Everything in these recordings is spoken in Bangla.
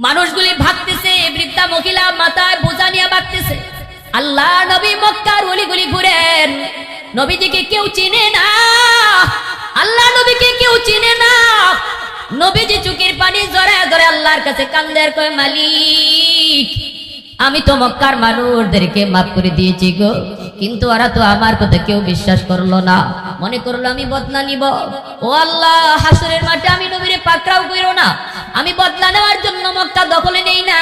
মানুষগুলি ভাগতেছে, বৃদ্ধা মহিলা মাথায় বোঝা নিয়ে ভাগতেছে। আল্লাহ নবী মক্কার অলিগলি ঘুরেন, নবীজিকে কেউ চিনে না, আল্লাহ নবীকে কেউ চিনে না। নবীজি চোখের পানি জড়ায় ধরে আল্লাহর কাছে কান্দের, কয় মালিক আমি তো মক্কার মানুষদেরকে মাফ করে দিয়েছি গো, কিন্তু ওরা তো আমার কথা কেউ বিশ্বাস করলো না, মনে করলো আমি বদলা নিব। ও আল্লাহ, হাসরের মাঠে আমি নবীরে পাকড়াও কইরো না, আমি বদলা নেওয়ার জন্য মক্কা দখলে নেই না,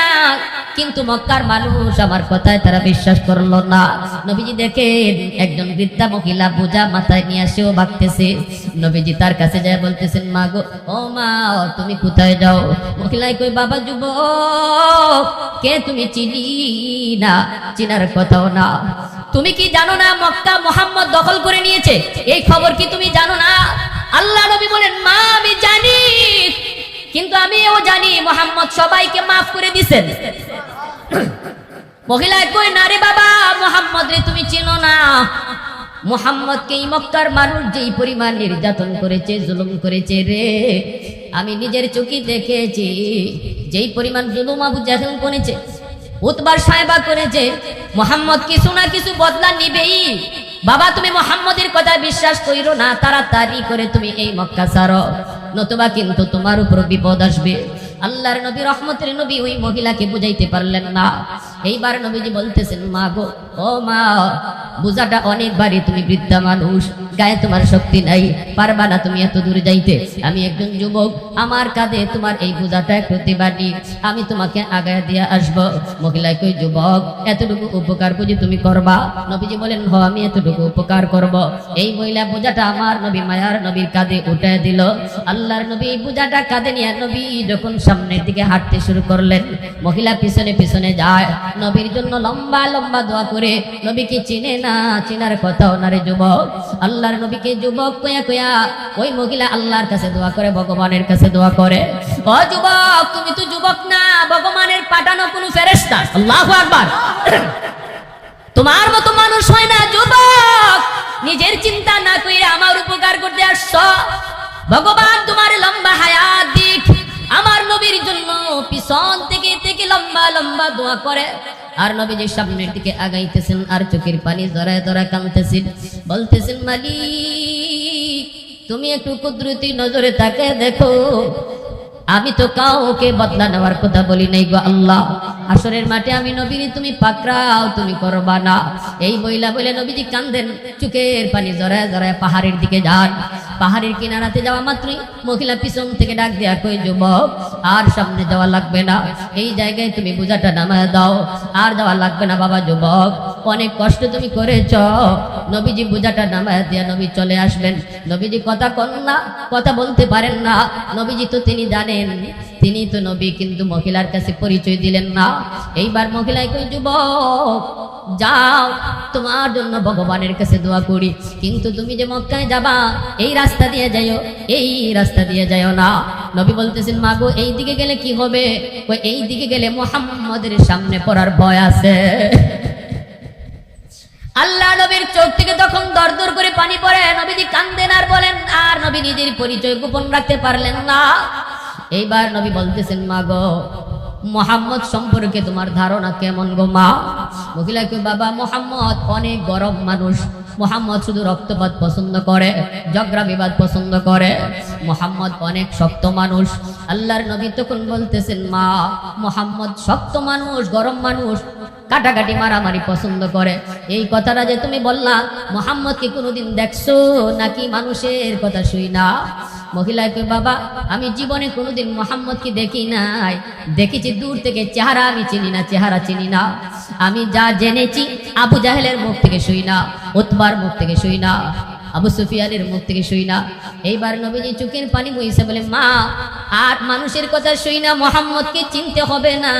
কিন্তু মক্কার মানুষ আমার কথায় তারা বিশ্বাস করলো না। নবীজি দেখেন একজন বৃদ্ধা মহিলা বোঝা মাথায় নিয়ে আসেও ভাগতেছে। নবীজি তার কাছে যায় বলতেছেন, মা গো, ও মা তুমি কোথায় যাও? মহিলায় কই, বাবা যুবক কে তুমি চিনি না, চিনার কথাও না। তুমি কি জানো না মক্কা মুহাম্মদ দখল করে নিয়েছে? এই খবর কি তুমি জানো না? আল্লাহ নবী বলেন, মা আমি জানি, কিন্তু আমিও জানি মুহাম্মদ সবাইকে মাফ করে দিয়েছেন। মহিলায় কই, না রে বাবা, মুহাম্মদ রে তুমি চিনো না। মুহাম্মদকে এই মক্কার মানুষ যেই পরিমাণ নির্যাতন করেছে, জুলুম করেছে রে, আমি নিজের চোখে দেখেছি। যেই পরিমাণ জুলুম আবু জাহেল করেছে, উতবার সাহেবা করেছে, মুহাম্মদ কিছু না কিছু বদলা নিবেই। বাবা তুমি মুহাম্মদের কথা বিশ্বাস কইরো না, তাড়াতাড়ি করে তুমি এই মক্কা ছাড়ো, নতুবা কিন্তু তোমার উপর বিপদ আসবে। আল্লাহর নবী রহমতের নবী ওই মহিলাকে বুঝাইতে পারলেন না। এইবার নবীজি বলতেছেন, মা গো, ও মা বুঝাটা অনেকবারই, তুমি বৃদ্ধা মানুষ, গায়ে তোমার শক্তি নাই, পারবা না তুমি এত দূরে যাইতে। আমি একজন যুবক, আমার কাঁধে তোমার এই বোঝাটা একটু দিবানি, আমি তোমাকে আগায় দিয়ে আসবো। মহিলায় কই, যুবক এতটুকু উপকার বুঝি তুমি করবা? নবীজি বলেন, হ আমি এতটুকু উপকার করব। এই মহিলা বোঝাটা আমার নবী মায়ার নবীর কাঁধে উঠায় দিল। আল্লাহর নবী এই বোঝাটা কাঁধে নিয়ে নবী যখন সামনের দিকে হাঁটতে শুরু করলেন, মহিলা পিছনে পিছনে যায়, নবীর জন্য লম্বা লম্বা দোয়া করে। নবীকে চিনে না, চিনার কথাও না রে যুবক। আল্লাহর নবীকে যুবক কয়া কয়া ওই মহিলা আল্লাহর কাছে দোয়া করে, ভগবানের কাছে দোয়া করে। ও যুবক, তুমি তো যুবক না, ভগবানের পাঠানো কোনো ফেরেশতা। আল্লাহু আকবার। তোমার মতো মানুষ হয় না যুবক, নিজের চিন্তা না করে আমার উপকার করতে আসছো। ভগবান তোমার লম্বা হায়াত দিক। আমার নবীর জন্য পিছন থেকে থেকে লম্বা লম্বা দোয়া করে। আর নবীজি সামনের দিকে আগাইতেছেন, আর চোখের পানি জড়ায় জড়ায় কাঁদতেছেন, বলতেছেন, মালিক তুমি একটু কুদরতি নজরে তাকে দেখো, আমি তো কাউকে বদলা নেওয়ার কথা বলি নাই গো আল্লাহ। হাসরের মাঠে আমি নবীর তুমি পাকড়াও তুমি করবা না। এই মহিলা বলে নবীজি কান্দেন, চোখের পানি জড়ায় জড়ায় পাহাড়ের দিকে যান। পাহাড়ের কিনারাতে যাওয়া মাত্রই মহিলা পিছন থেকে ডাক দেয়া কই, যুবক আর সামনে যাওয়া লাগবে না, এই জায়গায় তুমি বোঝাটা নামায় দাও, আর যাওয়া লাগবে না বাবা যুবক, অনেক কষ্ট তুমি করেছ। নবীজি বোঝাটা নামায় দিয়া নবী চলে আসবেন। নবীজি কথা কন না, কথা বলতে পারেন না। নবীজি তো তিনি জানেন তিনি তো নবী, কিন্তু মহিলার কাছে পরিচয় দিলেন না। এইবার মহিলায় কই, যুবক যাও, তোমার জন্য ভগবানের কাছে দোয়া করি, কিন্তু তুমি যে মক্কায় যাবা এই রাস্তা দিয়ে যাইও, এই রাস্তা দিয়ে যাইও না। নবী বলতেছেন, মাগো এই দিকে গেলে কি হবে? এই দিকে গেলে মুহাম্মদের সামনে পড়ার ভয় আছে। আল্লাহ নবীর চোখ থেকে তখন দর দর করে পানি পড়ে। নবীজি কান্দেন আর বলেন, আর নবী নিজের পরিচয় গোপন রাখতে পারলেন না। এইবার নবী বলতেছেন, মা গো মুহাম্মদ সম্পর্কে তোমার ধারণা কেমন গো মা? মহিলাকে, বাবা মুহাম্মদ অনেক গরম মানুষ, মুহাম্মদ শুধু রক্তপাত পছন্দ করে, ঝগড়া বিবাদ পছন্দ করে, মুহাম্মদ অনেক শক্ত মানুষ। আল্লাহর নবী তখন বলতেছেন, মা মুহাম্মদ শক্ত মানুষ, গরম মানুষ, কাটাকাটি মারামারি পছন্দ করে। এই কথাটা যে তুমি বললা, মুহাম্মদকে কোনোদিন দেখছো নাকি মানুষের কথা শুই না? মহিলাকে, বাবা আমি জীবনে কোনোদিন মুহাম্মদকে দেখি নাই, দেখেছি দূর থেকে, চেহারা আমি চিনি না, চেহারা চিনি না। আমি যা জেনেছি আবু জাহেলের মুখ থেকে শুই না, উতবার মুখ থেকে শুই না, আবু সুফিয়ানের মুখ থেকে শুই না। এইবার নবীজি চোখের পানি বইছে বলে, মা আর মানুষের কথা শুই না, মুহাম্মদকে চিনতে হবে না,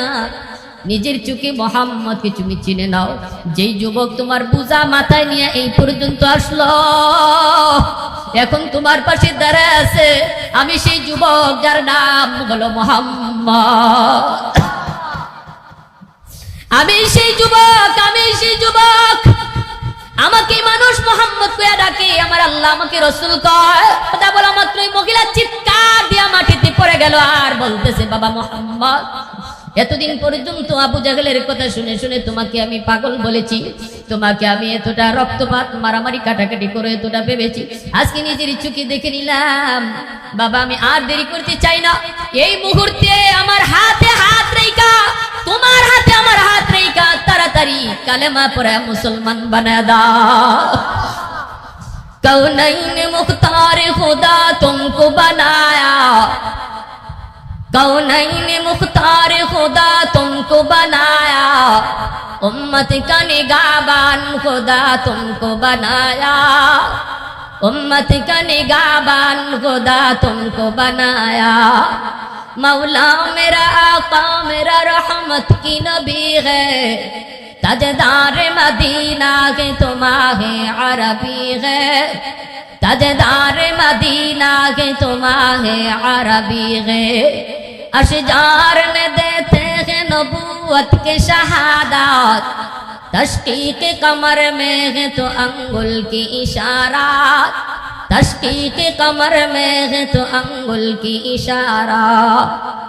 নিজের চোখে মুহাম্মদকে তুমি চিনে নাও। যেই যুবক তোমার বোঝা মাথায় নিয়ে এই পর্যন্ত আসলো, এখন তোমার পাশে দাঁড়ায় আছে, আমি সেই যুবক যার নাম হলো মুহাম্মদ। আমি সেই যুবক, আমি সেই যুবক, আমাকে মানুষ মুহাম্মদ কইয়া ডাকে, আমার আল্লাহ আমাকে রাসূল কয়। কথা বলা মাত্রই মহিলা চিৎকার দিয়া মাটিতে পড়ে গেল আর বলতেছে, বাবা মুহাম্মদ এতদিন পর্যন্ত আবু জাহেলের কথা শুনে শুনে তোমাকে আমি পাগল বলেছি, তোমাকে আমি এতটা রক্তপাত মারামারি কাটাকাটি করে এতটা ভেবেছি, আজকে নিজের চোখে দেখে নিলাম। বাবা আমি আর দেরি করতে চাই না, এই মুহূর্তে আমার হাতে হাত রেখা, তোমার হাতে আমার হাত রেখা তাড়াতাড়ি কালেমা পড়ে মুসলমান বানায় দাও। कौनैन मुख्तार खुदा तुमको बनाया, कौनैन मुख्तार खुदा तुमको बनाया, उम्मत का निगाहबान खुदा तुमको बनाया, उम्मत का निगाहबान खुदा तुमको बनाया। मौला मेरा आका मेरा रहमत की नबी है, ताजदार मदीना के तुम्हारे अरबी है, ताजदार मदीना के तुम्हारे अरबी है। अशजार ने देते हैं नबूवत के शहादत, तशकीक कमर में है तो अंगुल की इशारात, तशकीक कमर में है तो अंगुल की इशारा।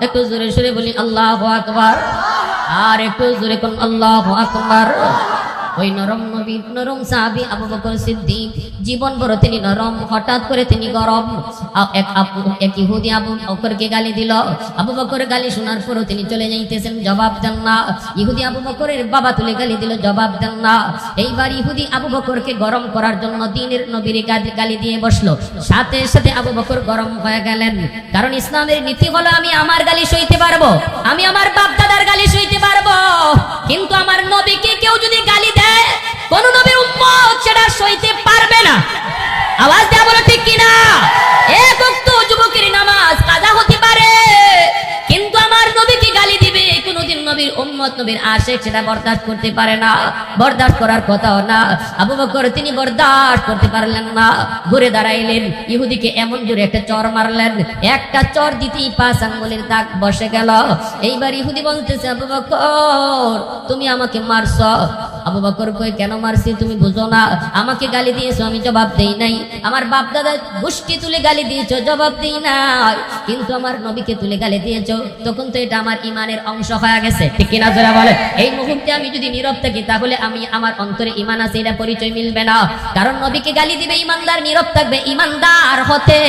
एक जोरे शोरे बोली अल्लाहु अकबर, আর একটু জোরে কোন আল্লাহু আকবার। ওই নরম নবী নরম সাহাবী আবু বকর সিদ্দিক জীবন ভর তিনি নরম, হঠাৎ করে তিনি গরম। এক ইহুদি আবু বকরকে গালি দিল, আবু বকর গালি শোনার পরও তিনি চলে যাইতেছেন, জবাব দেন না। ইহুদি আবু বকরের বাবা তুলে গালি দিল, জবাব দেন না। এইবার ইহুদি আবু বকরকে গরম করার জন্য দ্বীনের নবীর গালি দিয়ে বসলো, সাথে সাথে আবু বকর গরম হয়ে গেলেন। কারণ ইসলামের নীতি হলো আমি আমার গালি সইতে পারবো, আমি আমার বাপ দাদার গালি সইতে পারবো, কিন্তু আমার নবীকে কেউ যদি গালি দেয় কোন নবীর উম্মত সেটা সইতে পারবে না। আওয়াজ দেয়া বলো ঠিক কিনা? এক ওয়াক্ত যুবকের নামাজ কাজা হতে পারে, কিন্তু আমার নবীকে গালি দিবে কোনদিন নবীর উম্মত নবীর আশিক সেটা বরদাস্ত করতে পারে না, বরদাস্ত করার কথাও না। আবু বকর তিনি বরদাস্ত করতে পারলেন না, ঘুরে দাঁড়াইলেন, ইহুদিকে এমন জোরে একটা চর মারলেন, একটা চর দিতেই 5 আঙ্গুলের দাগ বসে গেল। এইবার ইহুদি বলতেছে আবু বকর তুমি আমাকে মারছো। আবু বকর কই কেন মারছি তুমি বুঝো না, আমাকে গালি দিয়েছো আমি জবাব দেই নাই, আমার বাপ দাদা গোষ্ঠী তুলে গালি দিয়েছো জবাব দেই নাই, কিন্তু আমার নবীকে তুলে গালি দিয়েছো, তখন তো এটা আমার ইমানের অংশ হয়ে গেছে, ঠিক কিনা যারা বলে। এই মুহূর্তে আমি যদি নীরব থাকি তাহলে আমি আমার অন্তরে ইমান আছে এটা পরিচয় মিলবে না। কারণ নবীকে গালি দিবে ইমানদার, নীরব থাকবে ইমানদার হতে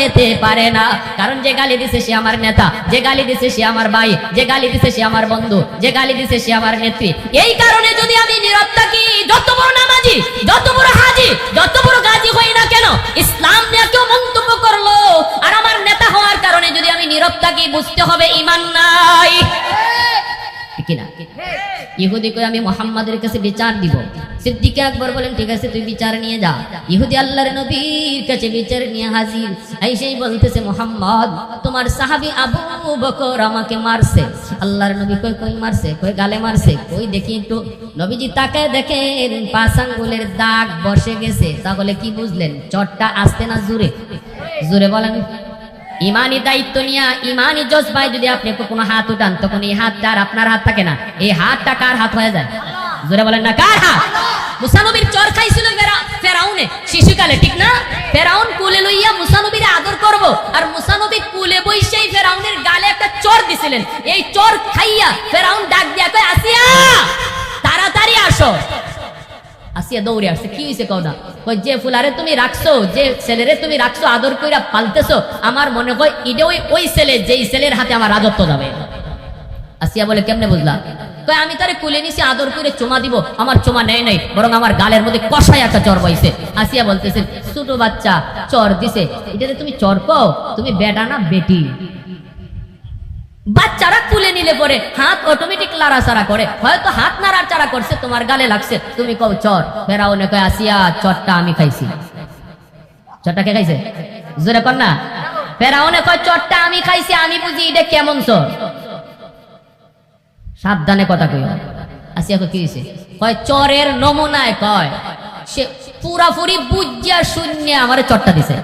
পারে না। কারণ যে গালি দিছে সে আমার নেতা, যে গালি দিছে সে আমার ভাই, যে গালি দিছে সে আমার বন্ধু, যে গালি দিছে সে আমার নেত্রী। এই কারণে যদি আমি নীরব থাকি, যত বড় নামাজি, যত বড় হাজি, যত বড় গাজী হই না কেন, ইসলাম নিয়ে কেউ মন্তব্য করলো আর আমার নেতা হওয়ার কারণে যদি আমি নীরব থাকি, বুঝতে হবে ঈমান নাই, ঠিক না? ইহুদি কই আমি মুহাম্মাদের কাছে বিচার দিব। সিদ্দিক আকবর বলেন ঠিক আছে তুই বিচার নিয়ে যা। ইহুদি আল্লাহর নবীর কাছে বিচার নিয়ে হাজির, আইসেই বলতেছে মুহাম্মদ তোমার সাহাবী আবু বকর আমাকে মারছে। আল্লাহর নবী কই কই মারছে? কই গালে মারছে। কই দেখি একটু। নবীজি তাকায় দেখেন 5 আঙ্গুলের দাগ বসে গেছে। তাহলে কি বুঝলেন? চটটা আসতে না জোরে? জোরে বলেন। ইমানি দায়িত্ব নিয়ে ইমানি জজবায় যদি আপনি কোনো হাত উঠান তখন এই হাতটা আর আপনার হাত থাকে না, এই হাতটা কার হাত হয়ে যায়? জোরে বলেন না কার হাত? মুসা নবীর চর খাইছিল ফেরাউনে শিশুকালে, ঠিক না? ফেরাউন কুলে লইয়া মুসা নবীর আদর করব, আর মুসা নবী কুলে বইসেই ফেরাউনের গালে একটা চর দিছিলেন। এই চর খাইয়া ফেরাউন ডাক দিয়া কয় আসিয়া তাড়াতাড়ি আসো। আসিয়া দৌড়ে আসছে। কি হয়েছে কওনা? কই যে ফুলারে তুমি রাখছো, যে ছেলেরে তুমি রাখছো আদর কইরা পালতেছো, আমার মনে হয় এটা ওই ছেলে যেই ছেলের হাতে আমার রাজত্ব যাবে। আসিয়া বলে কেমনে বুঝলা? কই আমি তারে কুলে নিছি আদর করে চুমা দিব, আমার চুমা নেয় নাই, বরং আমার গালের মধ্যে কষায় একটা চর বইছে। আসিয়া বলতেছে ছোট বাচ্চা চর দিছে, এটাতে তুমি চর কও? তুমি বেটা না বেটি? বাচ্চারা কুলে নিলে পরে হাত অটোমেটিক লাড়াচাড়া করে, হয়তো হাত নাড়াচাড়া করছে তোমার গালে লাগছে, তুমি কও চর। ফেরাউনে কয় আসিয়া চরটা আমি খাইছি। চরটা কে খাইছে? জোরে কর না। ফেরাউনে কয় চরটা আমি খাইছি, আমি বুঝি এটা কেমন চর। সাবধানে কথা কই। আসিয়া কয় কি হইছে? কয় চরের নমুনায় কয় সে পুরাপুরি বুঝিয়া শূন্য আমারে চরটা দিছে।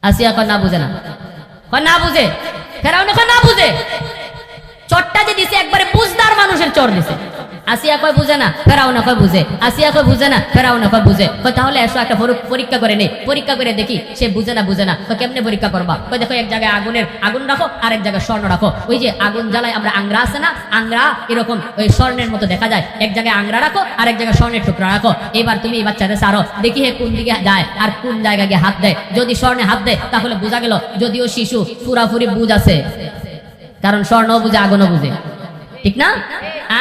আসিয়া কয় না বুঝে না। কয় না বুঝে। ফেরাউন এখন না বুঝে, চরটা যে দিছে একবারে বুঝদার মানুষের চর দিছে। আসিয়া কয় বুঝে না, ফেরাউন কয় বুঝে। আসিয়া কয় বুঝে না, ফেরাউন কয় বুঝে। কয় তাহলে এসো একটা পরীক্ষা করে নেই, পরীক্ষা করে দেখি সে বুঝে না বুঝে না। কয় কেমনে পরীক্ষা করবা? কয় দেখো এক জায়গায় আগুন রাখো, আর এক জায়গায় স্বর্ণ রাখো। ওই যে আগুন জ্বালায় আমরা আংরা আছে না, আংরা এরকম ওই স্বর্ণের মতো দেখা যায়, এক জায়গায় আংরা রাখো আর এক জায়গায় স্বর্ণের টুকরা রাখো। এবার তুমি এই বাচ্চাদের সারো, দেখি হে কোন দিকে যায় আর কোন জায়গায় গিয়ে হাত দেয়। যদি স্বর্ণে হাত দেয় তাহলে বোঝা গেল যদিও শিশু পুরাপুরি বুঝ আছে, কারণ স্বর্ণ বুঝে আগুনও বুঝে, ঠিক না?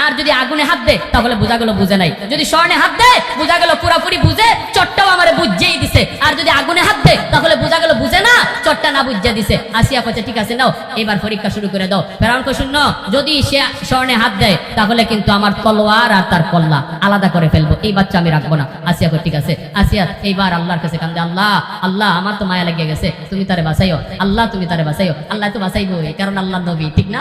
আর যদি আগুনে হাত দেয় তাহলে বোঝা গেল বুঝে নাই। যদি স্বর্ণে হাত দেয় বোঝা গেল পুরাপুরি বুঝে, চটটাও আমারে বুঝেই দিছে। আর যদি আগুনে হাত দেয় তাহলে বোঝা গেল বুঝে না, চটটা না বুঝে দিছে। আসিয়া কচ্ছে ঠিক আছে নাও এবার পরীক্ষা শুরু করে দাও। ফেরাউন কয় শুনো, যদি সে স্বর্ণে হাত দেয় তাহলে কিন্তু আমার তলোয়ার আর তার কল্লা আলাদা করে ফেলবো, এই বাচ্চা আমি রাখবো না। আসিয়া কয় ঠিক আছে। আসিয়া এইবার আল্লাহর কাছে কান্দে, আল্লাহ আল্লাহ আমার তো মায়া লেগে গেছে, তুমি তারে বাঁচাইও, আল্লাহ তুমি তারে বাঁচাইও। আল্লাহ তো বাঁচাইবো, কারণ আল্লাহ নবী, ঠিক না?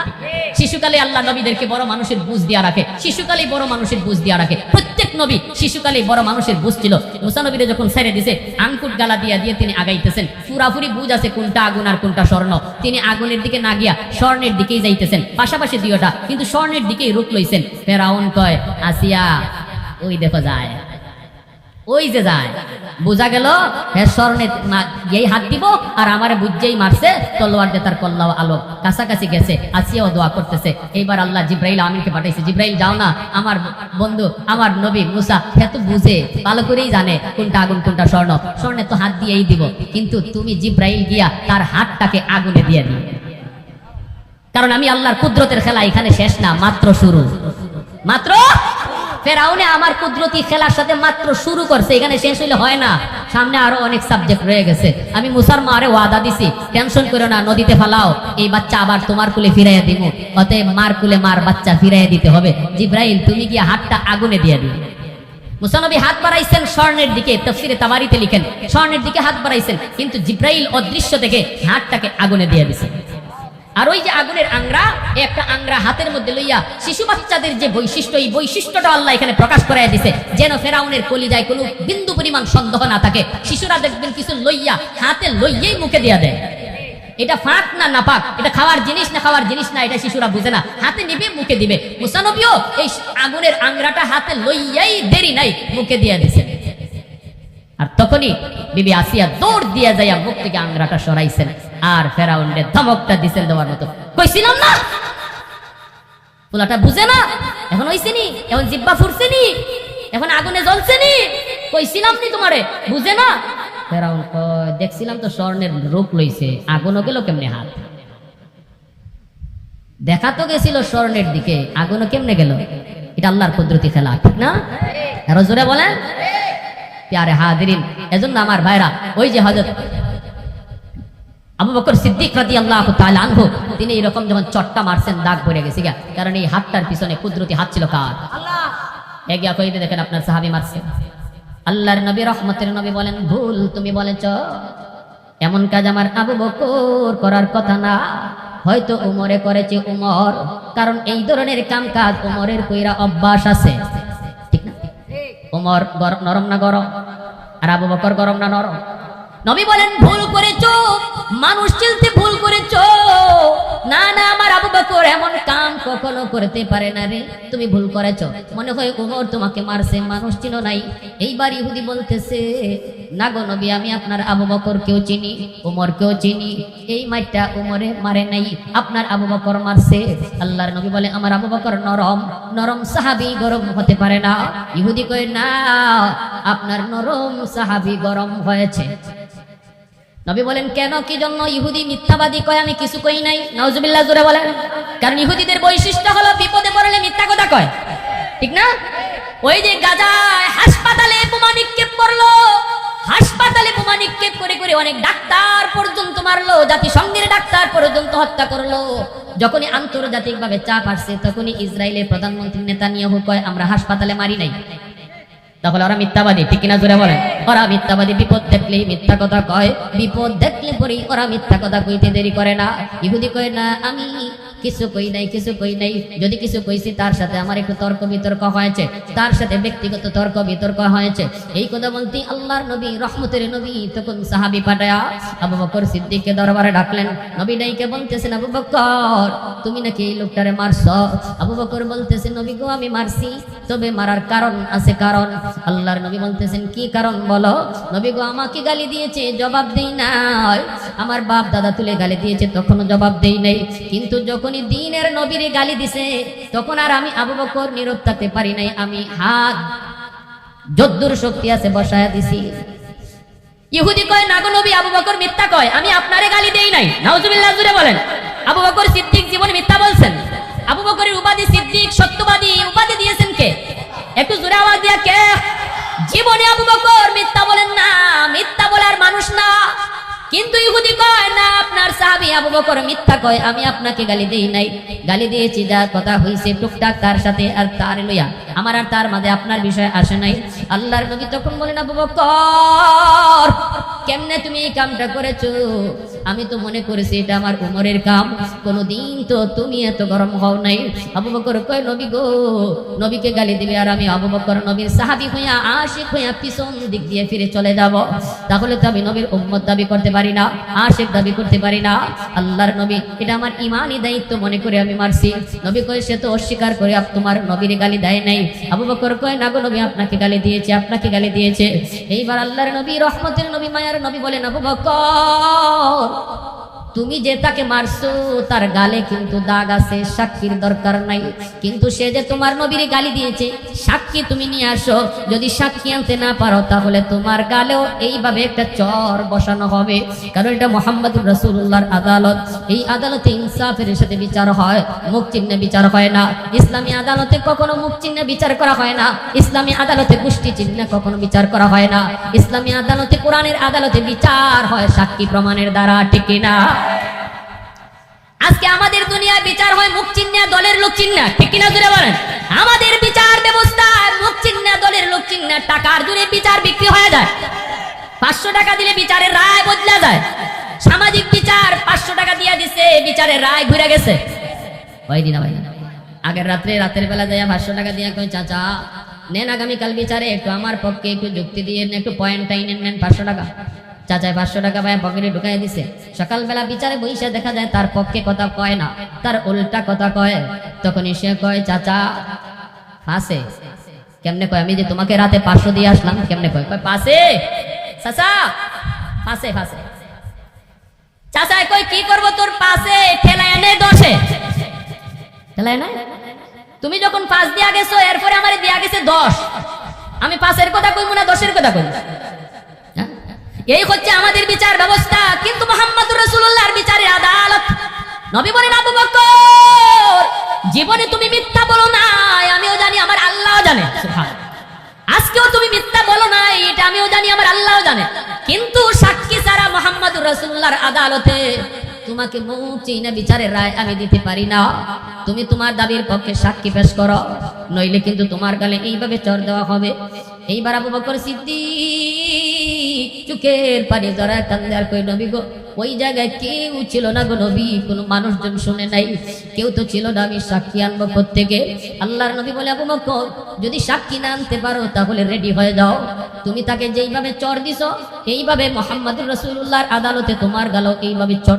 শিশুকালে আল্লাহ নবীদেরকে বড় মানুষের বুঝ দিয়া রাখে, শিশুকালেই বড় মানুষের বুঝ দিয়া রাখে। প্রত্যেক নবী শিশুকালেই বড় মানুষের বুঝ ছিল। মুসা নবীরে যখন ছেড়ে দিছে, আঙ্কুট গালা দিয়া দিয়ে তিনি আগাইতেছেন, পুরাপুরি বুঝ আছে কোনটা আগুন আর কোনটা স্বর্ণ। তিনি আগুনের দিকে না গিয়া স্বর্ণের দিকেই যাইতেছেন, পাশাপাশি দুইটা, কিন্তু স্বর্ণের দিকেই রুখ লইছেন। ফেরাউন কয় আসিয়া ওই দেখো যায়, ওই যে যায়, বোঝা গেল হ্যাঁ স্বর্ণে এই হাত দিব আর আমারে বুঝেই মারছে, তলোয়ার দিয়ে তার কল্লাও আলো কাছাকাছি গেছে। আসিয়াও দোয়া করতেছে। এইবার আল্লাহ জিব্রাইল আমিনকে পাঠাইছে, জিব্রাইল যাও না, আমার বন্ধু আমার নবী মুসা এত বুঝে ভালো করেই জানে কোনটা আগুন কোনটা স্বর্ণ, স্বর্ণে তো হাত দিয়েই দিব, কিন্তু তুমি জিব্রাইল গিয়া তার হাতটাকে আগুনে দিয়ে দিও, কারণ আমি আল্লাহর কুদরতের খেলা এখানে শেষ না, মাত্র শুরু। মাত্র ফেরাউনে আমার কুদরতি খেলার সাথে মাত্র শুরু করছে, এখানে শেষ হইলে হয় না, সামনে আরো অনেক সাবজেক্ট রয়ে গেছে। আমি মুসার মারে ওয়াদা দিছি, টেনশন করো না, নদীতে ফালাও, এই বাচ্চা আবার তোমার কুলে ফিরাইয়া দিব, অতএব মার কুলে মার বাচ্চা ফিরাইয়া দিতে হবে। জিব্রাইল তুমি গিয়ে হাতটা আগুনে দিয়ে দিও। মুসা নবী হাত বাড়াইছেন স্বর্ণের দিকে, তাফসীরে তাবারিতে লিখেন স্বর্ণের দিকে হাত বাড়াইছেন, কিন্তু জিব্রাইল অদৃশ্য থেকে হাতটাকে আগুনে দিয়ে দিছে। আর ওই যে আগুনের আংরা, একটা আংরা হাতের মধ্যে লইয়া শিশু বাচ্চাদের যে বৈশিষ্ট্য, এই বৈশিষ্ট্যটা আল্লাহ এখানে প্রকাশ করাইয়া দিছে, যেন ফেরাউনের কলিজায় কোনো বিন্দু পরিমাণ সন্দেহ না থাকে। শিশুরা দেখবেন কিছু লইয়া হাতে লইয়াই মুখে দিয়া দেয়, এটা ফাঁক না নাপাক, এটা খাওয়ার জিনিস না খাওয়ার জিনিস না, এটা শিশুরা বুঝে না, হাতে নিবে মুখে দিবে। মুসা নবীও এই আগুনের আংরাটা হাতে লইয়াই দেরি নাই মুখে দিয়া দিছে। আর তখনই বিবি আসিয়া দৌড় দিয়া যাইয়া মুখ থেকে আংরাটা সরাইছেন, আর ফেরাউনের ধমকটা দিছেন দেওয়ার মতো, কইছিলাম না পোলাটা বুঝে না, এখন হইছেনি, এখন জিব্বা ফুরছেনি, এখন আগুনে জ্বলছেনি, কইছিলাম নি তোমারে বুঝে না। ফেরাউন কয় দেখছিলাম তো স্বর্ণের রূপ লইছে, আগুনও গেল কেমনে হাত, দেখা তো গেছিল স্বর্ণের দিকে, আগুনও কেমনে গেল? এটা আল্লাহর কুদরতি খেলা, ঠিক না? আরো জোরে বলেন প্যারে হাজিরিন। এজন্য আমার ভাইরা, ওই যে হযরত আবু বকর সিদ্দিক রাদিয়াল্লাহু তাআলা আনহু, তিনি এরকম যখন চট্টা মারছেন দাগ পড়ে গেছে গা, কারণ এই হাতটার পিছনে কুদরতি হাত ছিল কার? আল্লাহ। এগিয়া কইতে দেখেন আপনার সাহাবী মারছে। আল্লাহর নবী রহমতের নবী বলেন ভুল তুমি বলেছ, এমন কাজ আমার আবু বকর করার কথা না, হয়তো উমরে করেছে উমর, কারণ এই ধরনের কাম কাজ উমরের কইরা অভ্যাস আছে, ঠিক না? উমর নরম না গরম, আর আবু বকর গরম না নরম? নবী বলেন ভুল করেছো, মানুষ চিনতে ভুল করেছো, না না আমার আবু বকর এমন কাম কখনো করতে পারে না রে, তুমি ভুল করেছো, মনে হয় উমর তোমাকে মারছে, মানুষ চিনো নাই। এইবার ইহুদি বলতেছে না গো নবী, আমি আপনার আবু বকর কেউ চিনি, উমর কেউ চিনি, এই মাইরটা উমরে মারে নাই, আপনার আবু বকর মারছে। আল্লাহর নবী বলে আমার আবু বকর নরম, নরম সাহাবী গরম হতে পারে না। ইহুদি কয় না, আপনার নরম সাহাবী গরম হয়েছে। নবী বলেন কেন, কি জন্য? ইহুদি মিথ্যাবাদী কয়, আমি কিছু কই নাই। নাউজুবিল্লাহ জোরে বলেন। কারণ ইহুদিদের বৈশিষ্ট্য হলো বিপদে পড়লে মিথ্যা কথা কয়, ঠিক না? ওই যে গাজায় হাসপাতালে বোমা নিক্ষেপ করলো, হাসপাতালে বোমা নিক্ষেপ করে করে অনেক ডাক্তার পর্যন্ত মারলো, জাতিসংঘের ডাক্তার পর্যন্ত হত্যা করলো। যখনই আন্তর্জাতিকভাবে চাপ আসছে, তখনই ইসরায়েলের প্রধানমন্ত্রী নেতানিয়াহু কয় আমরা হাসপাতালে মারি নাই। তাহলে ওরা মিথ্যাবাদী, ঠিক কিনা জোরে বলেন? ওরা মিথ্যাবাদী, বিপদ দেখলেই মিথ্যা কথা কয়, বিপদ দেখলে পরেই ওরা মিথ্যা কথা কইতে দেরি করে না। ইহুদি কয় না, আমি কিছু কই নাই, যদি কিছু কইছি তার সাথে আমার একটু তর্ক বিতর্ক হয়েছে, তার সাথে ব্যক্তিগত তর্ক বিতর্ক হয়েছে। এই কথা বলতে আল্লাহর নবী রহমতের নবী তখন সাহাবী পাঠায়া আবু বকর সিদ্দিককে দরবারে ডাকলেন। নবী ডাইকে বলতেছেন, আবু বকর তুমি নাকি এই লোকটারে মারছ? আবু বকর বলতেছেন, নবী গো আমি মারছি, তবে মারার কারণ আছে। কারণ আল্লাহর নবী বলতেছেন, কি কারণ বলো? নবী গো আমাকে গালি দিয়েছে, জবাব দেই নাই। আমার বাপ দাদা তুলে গালি দিয়েছে, তখনও জবাব দেই নাই। কিন্তু যখনই দ্বীনের নবীরে গালি দিছে, তখন আর আমি আবু বকর নীরব থাকতে পারি নাই। আমি হাত যদ্দুর শক্তি আছে বসায়া দিছি। ইহুদি কয়, না গো নবী, আবু বকর মিথ্যা কয়, আমি আপনারে গালি দেই নাই। নাউজুবিল্লাহ জুড়ে বলেন। আবু বকর সিদ্দিক জীবনে মিথ্যা বলছেন? আবু বকরের উপাধি সিদ্দিক, সত্যবাদী উপাধি দিয়েছেন কে? একটু জোরে আওয়াজ দিয়া কে? জীবনে আবু বকর মিথ্যা বলেন না, মিথ্যা বলার মানুষ না। কিন্তু ইহুদি কয়, না আপনার সাহাবী আবু বকর মিথ্যা কয়, আমি আপনাকে গালি দেই নাই। গালি দিয়েছি, যা কথা হইছে টুকটাক তার সাথে, আর তার লইয়া আমার আর তার মাঝে আপনার বিষয় আসে নাই। আল্লাহর নবী তখন বলেন, আবু বকর কেমনে তুমি এই কামটা করেছো? আমি তো মনে করেছি এটা আমার উমরের কাম, কোনদিন তো তুমি এত গরম হও নাই। আবু বকর কয়, নবী গো, নবীকে গালি দিবে আর আমি আবু বকর নবীর সাহাবী হইয়া আশিক হইয়া পিছন দিক দিয়ে ফিরে চলে যাব, তাহলে তো আমি নবীর উম্মত দাবি করতে পারি না, আশিক দাবি করতে পারি না। আল্লাহর নবী এটা আমার ইমানি দায়িত্ব মনে করে আমি মারছি। নবী কয়, সে তো অস্বীকার করে তোমার নবীর গালি দেয় নাই। আবু বকর কয়, না গো নবী, আপনাকে গালি দিয়েছে, আপনাকে গালি দিয়েছে। এইবার আল্লাহর নবী রহমতের নবী মায়ার নবী বলেন, আবু বকর তুমি যে তাকে মারছো তার গালে কিন্তু দাগ আছে, সাক্ষীর দরকার নাই। কিন্তু সে যে তোমার নবীর গালি দিয়েছে, সাক্ষী তুমি নিয়ে আসো। যদি সাক্ষী আনতে না পারো, তাহলে তোমার গালেও এইভাবে একটা চর বসানো হবে। কারণ এটা মুহাম্মদুর রাসূলুল্লাহর আদালত। এই আদালতে ইনসাফের সাথে বিচার হয়, মুখ চিহ্নে বিচার হয় না। ইসলামী আদালতে কখনো মুখ চিহ্নে বিচার করা হয় না। ইসলামী আদালতে গোষ্ঠী চিহ্নে কখনো বিচার করা হয় না। ইসলামী আদালতে, কোরআনের আদালতে বিচার হয় সাক্ষী প্রমাণের দ্বারা, ঠিক কিনা? আজকে আমাদের দুনিয়ায় বিচার হয় মুখ চিহ্নে, দলের লোক চিহ্নে, ঠিক কিনা জুড়ে বলেন? আমাদের বিচার ব্যবস্থা মুখ চিহ্নে, দলের লোক চিহ্নে, টাকার জুড়ে বিচার বিক্রি হয়ে যায়। 500 টাকা দিলে বিচারের রায় বদলা যায়। সামাজিক বিচার 500 টাকা দিয়ে দিছে, বিচারের রায় ঘুরে গেছে। ভাই আগের রাতের বেলা যায় 500 টাকা দিয়ে কই, চাচা নেন আগামীকাল বিচারে একটু আমার পক্ষে একটু যুক্তি দিয়ে একটু পয়েন্ট নেন 500 টাকা। চাচায় 500 টাকা ভাই পকেটে ঢুকাই দিছে। সকালবেলা বিচারে বইসা দেখা যায় তার পক্ষে কথা কয় না, তার উল্টা কথা কয়। তখন সে কয়, চাচা ফাঁসে। কেমনে কয়? আমি যে তোমাকে রাতে 500 দিয়ে আসলাম, কেমনে কয়? পাশে চাচা, ফাঁসে ফাঁসে। চাচায় কয়, কি করবো তোর পাশে? ঠেলায় এনে 10-এ ঠেলায় না। তুমি যখন 5 দিয়া গেছো, এরপরে আমার দিয়া গেছে 10। আমি 5-এর কথা কইব না 10-এর কথা কইব? এই হচ্ছে আমাদের বিচার ব্যবস্থা। কিন্তু মুহাম্মদুর রাসূলুল্লাহর বিচারের আদালত। নবী বলেন, আবু বকর জীবনে তুমি মিথ্যা বলো না, আমিও জানি, আমার আল্লাহও জানে। সুবহানাল্লাহ। আজকেও তুমি মিথ্যা বলো না, এটা আমিও জানি, আমার আল্লাহও জানে। কিন্তু সাক্ষী ছাড়া মুহাম্মদুর রাসূলুল্লাহর আদালতে তোমাকে মুখ চিনে বিচারের রায় আমি দিতে পারি না। তুমি তোমার দাবির পক্ষে সাক্ষী পেশ করো, নইলে কিন্তু তোমার গালে এইভাবে চর দেওয়া হবে। এইবার আবু বকর সিদ্দিক চোখের পানি জড়ায় কান্দে আর কই, নবী গো, ওই জায়গায় কেউ ছিল না গো নবী, কোনো মানুষজন শুনে নাই, কেউ তো ছিল না, আমি সাক্ষী আনবো কোত্থেকে? আল্লাহর নবী বলে, আবু বকর যদি সাক্ষী না আনতে পারো তাহলে রেডি হয়ে যাও। তুমি তাকে যেইভাবে চর দিছো, এইভাবে মুহাম্মদুর রাসূলুল্লাহর আদালতে তোমার গালেও এইভাবে চর